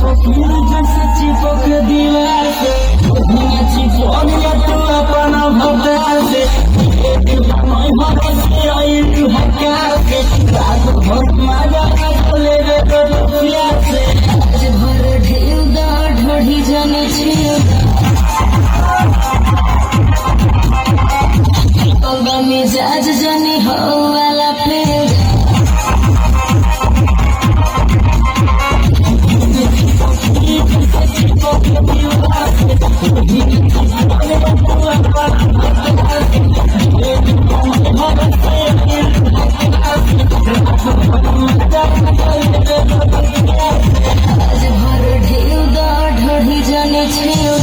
फकीर जैसे चिपक दीवार से चिपक जा तू अपना भटा से रात भर मजा चले रे रुपया से आज भर ढेउ दा ढोढ़ी जाने छियो पगला मिजाज जानी हो वाला फेर आज भर ढेउ दा ढोढ़ी जाने छियो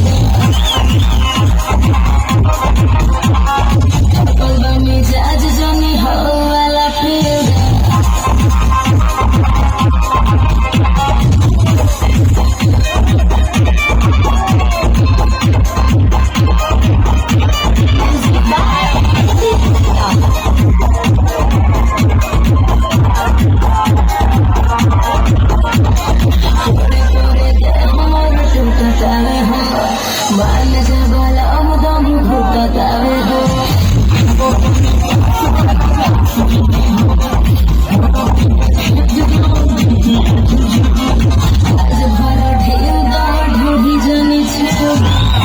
पगला मिजाज जानी हो वाला फेर मान